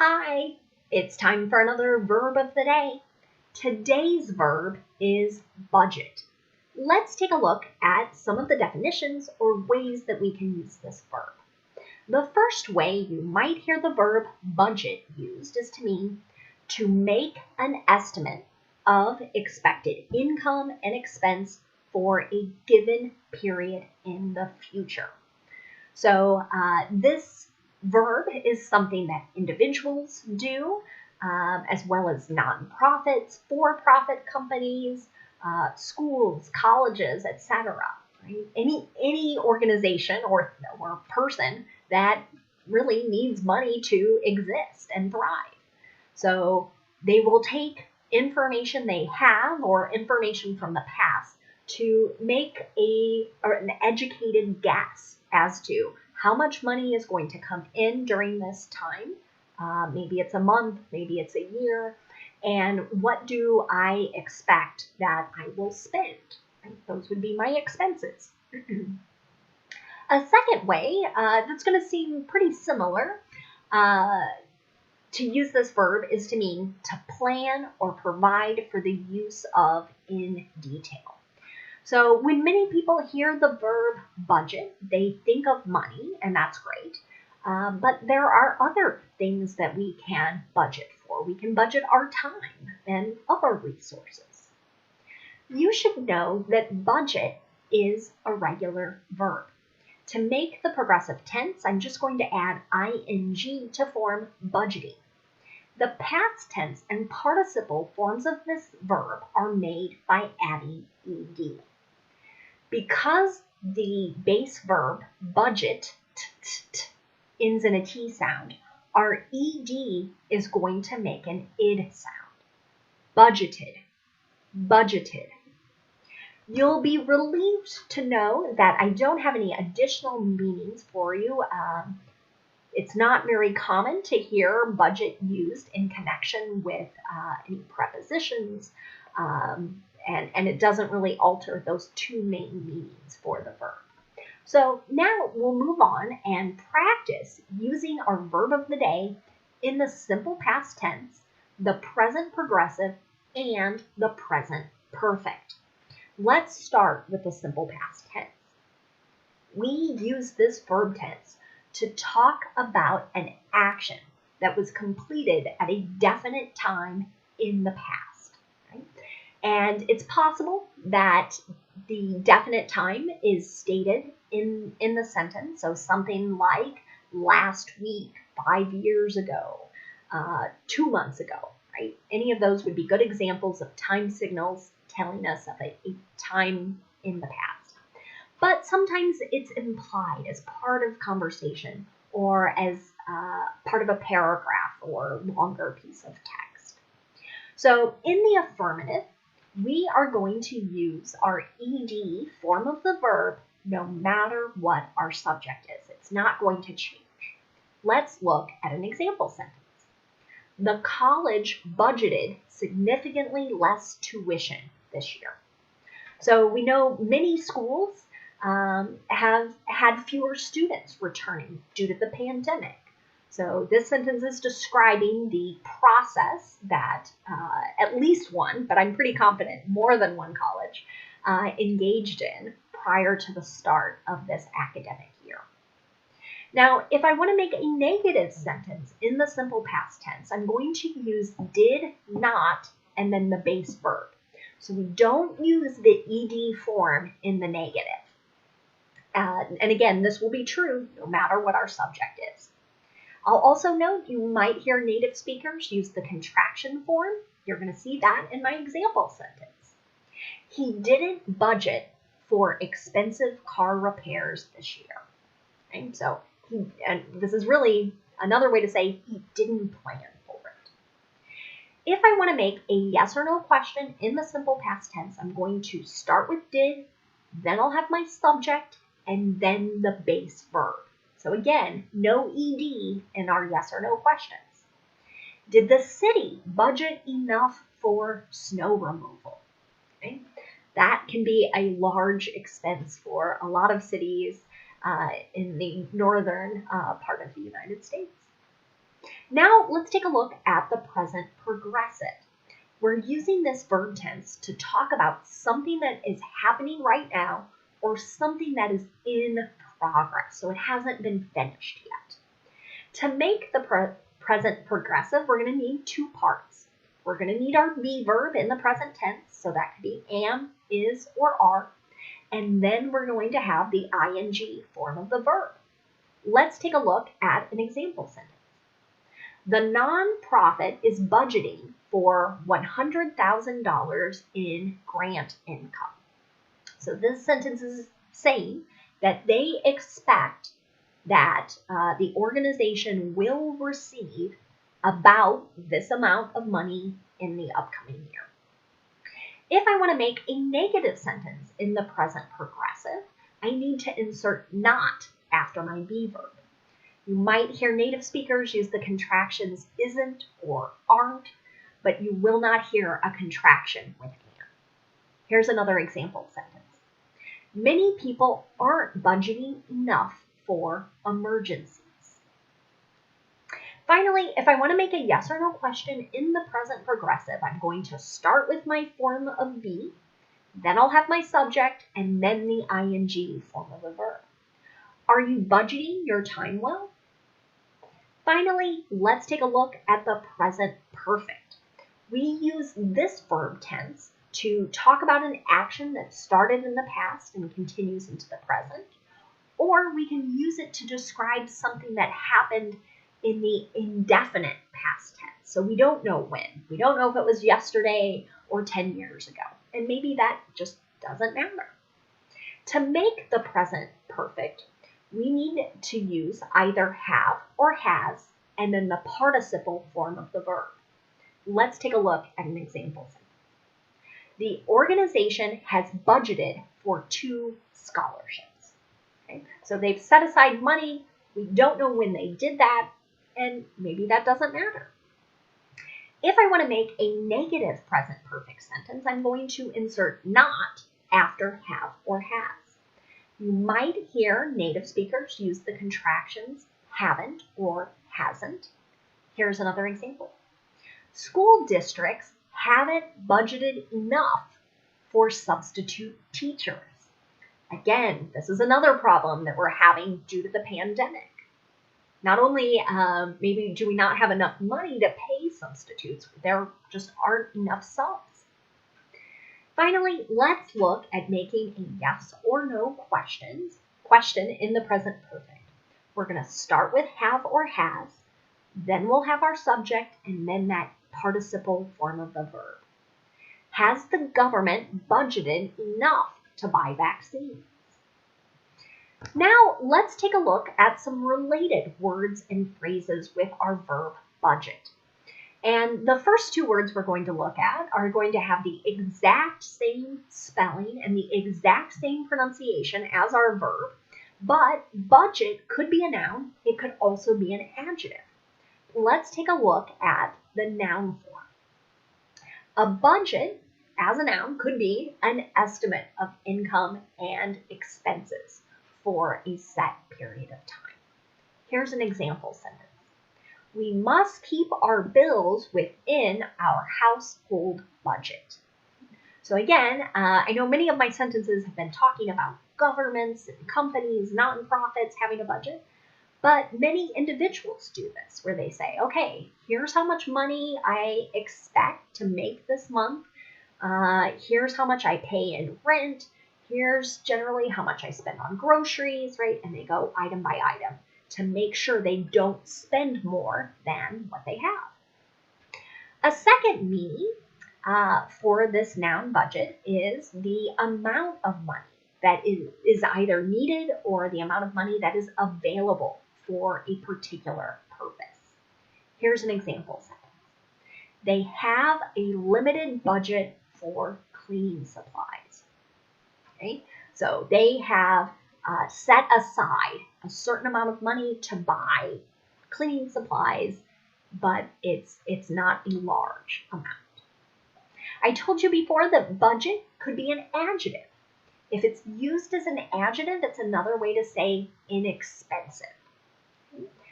Hi, it's time for another verb of the day. Today's verb is budget. Let's take a look at some of the definitions or ways that we can use this verb. The first way you might hear the verb budget used is to mean to make an estimate of expected income and expense for a given period in the future. So this verb is something that individuals do, as well as nonprofits, for-profit companies, schools, colleges, etc. Right? Any organization or person that really needs money to exist and thrive. So they will take information they have or information from the past to make an educated guess as to how much money is going to come in during this time. Maybe it's a month, maybe it's a year, and what do I expect that I will spend? Right? Those would be my expenses. A second way that's going to seem pretty similar to use this verb is to mean to plan or provide for the use of in detail. So when many people hear the verb budget, they think of money, and that's great. But there are other things that we can budget for. We can budget our time and other resources. You should know that budget is a regular verb. To make the progressive tense, I'm just going to add ing to form budgeting. The past tense and participle forms of this verb are made by adding ed. Because the base verb budget ends in a T sound, our ed is going to make an id sound. Budgeted, budgeted. You'll be relieved to know that I don't have any additional meanings for you. It's not very common to hear budget used in connection with any prepositions, and it doesn't really alter those two main meanings for the verb. So now we'll move on and practice using our verb of the day in the simple past tense, the present progressive, and the present perfect. Let's start with the simple past tense. We use this verb tense to talk about an action that was completed at a definite time in the past. Right? And it's possible that the definite time is stated in the sentence. So something like last week, 5 years ago, 2 months ago, right? Any of those would be good examples of time signals telling us of a time in the past. But sometimes it's implied as part of conversation or as part of a paragraph or longer piece of text. So in the affirmative, we are going to use our ed form of the verb no matter what our subject is. It's not going to change. Let's look at an example sentence. The college budgeted significantly less tuition this year. So we know many schools have had fewer students returning due to the pandemic. So this sentence is describing the process that at least one, but I'm pretty confident more than one college, engaged in prior to the start of this academic year. Now, if I want to make a negative sentence in the simple past tense, I'm going to use did not and then the base verb. So we don't use the ed form in the negative. And again, this will be true no matter what our subject is. I'll also note you might hear native speakers use the contraction form. You're going to see that in my example sentence. He didn't budget for expensive car repairs this year. Okay? So and this is really another way to say he didn't plan for it. If I want to make a yes or no question in the simple past tense, I'm going to start with did, then I'll have my subject, and then the base verb. So again, no ed in our yes or no questions. Did the city budget enough for snow removal? Okay? That can be a large expense for a lot of cities in the northern part of the United States. Now let's take a look at the present progressive. We're using this verb tense to talk about something that is happening right now or something that is in progress, so it hasn't been finished yet. To make the present progressive, we're going to need two parts. We're going to need our be verb in the present tense, so that could be am, is, or are, and then we're going to have the ing form of the verb. Let's take a look at an example sentence. The nonprofit is budgeting for $100,000 in grant income. So this sentence is saying that they expect that the organization will receive about this amount of money in the upcoming year. If I want to make a negative sentence in the present progressive, I need to insert not after my be verb. You might hear native speakers use the contractions isn't or aren't, but you will not hear a contraction with am. Here's another example sentence. Many people aren't budgeting enough for emergencies. Finally, if I want to make a yes or no question in the present progressive, I'm going to start with my form of be, then I'll have my subject, and then the ing form of the verb. Are you budgeting your time well? Finally, let's take a look at the present perfect. We use this verb tense to talk about an action that started in the past and continues into the present, or we can use it to describe something that happened in the indefinite past tense. So we don't know when. We don't know if it was yesterday or 10 years ago, and maybe that just doesn't matter. To make the present perfect, we need to use either have or has, and then the participle form of the verb. Let's take a look at an example sentence. The organization has budgeted for 2 scholarships. Okay? So they've set aside money. We don't know when they did that, and maybe that doesn't matter. If I want to make a negative present perfect sentence, I'm going to insert not after have or has. You might hear native speakers use the contractions haven't or hasn't. Here's another example. School districts haven't budgeted enough for substitute teachers. Again, this is another problem that we're having due to the pandemic. Not only maybe do we not have enough money to pay substitutes, there just aren't enough subs. Finally, let's look at making a yes or no question in the present perfect. We're going to start with have or has, then we'll have our subject, and then that participle form of the verb. Has the government budgeted enough to buy vaccines? Now, let's take a look at some related words and phrases with our verb budget. And the first 2 words we're going to look at are going to have the exact same spelling and the exact same pronunciation as our verb, but budget could be a noun. It could also be an adjective. Let's take a look at the noun form. A budget, as a noun, could be an estimate of income and expenses for a set period of time. Here's an example sentence. We must keep our bills within our household budget. So again, I know many of my sentences have been talking about governments and companies, nonprofits having a budget, but many individuals do this where they say, okay, here's how much money I expect to make this month. Here's how much I pay in rent. Here's generally how much I spend on groceries, right? And they go item by item to make sure they don't spend more than what they have. A second meaning for this noun budget is the amount of money that is either needed or the amount of money that is available for a particular purpose. Here's an example sentence. They have a limited budget for cleaning supplies. Okay? So they have set aside a certain amount of money to buy cleaning supplies, but it's not a large amount. I told you before that budget could be an adjective. If it's used as an adjective, it's another way to say inexpensive.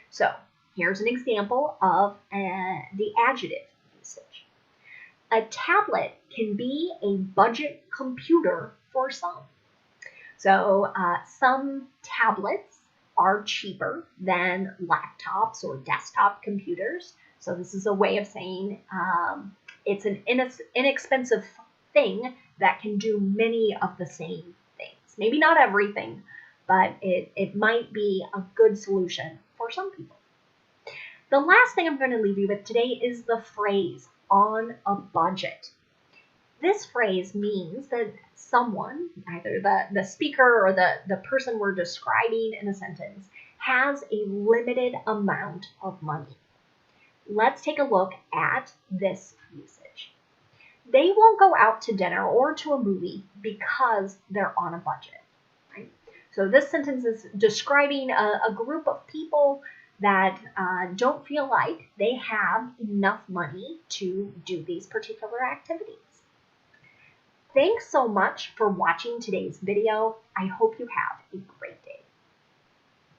So Here's an example of the adjective usage. A tablet can be a budget computer for some. So some tablets are cheaper than laptops or desktop computers. So this is a way of saying it's an inexpensive thing that can do many of the same things. Maybe not everything, but it might be a good solution for some people. The last thing I'm going to leave you with today is the phrase on a budget. This phrase means that someone, either the speaker or the person we're describing in a sentence, has a limited amount of money. Let's take a look at this usage. They won't go out to dinner or to a movie because they're on a budget. Right? So this sentence is describing a group of people that don't feel like they have enough money to do these particular activities. Thanks so much for watching today's video. I hope you have a great day.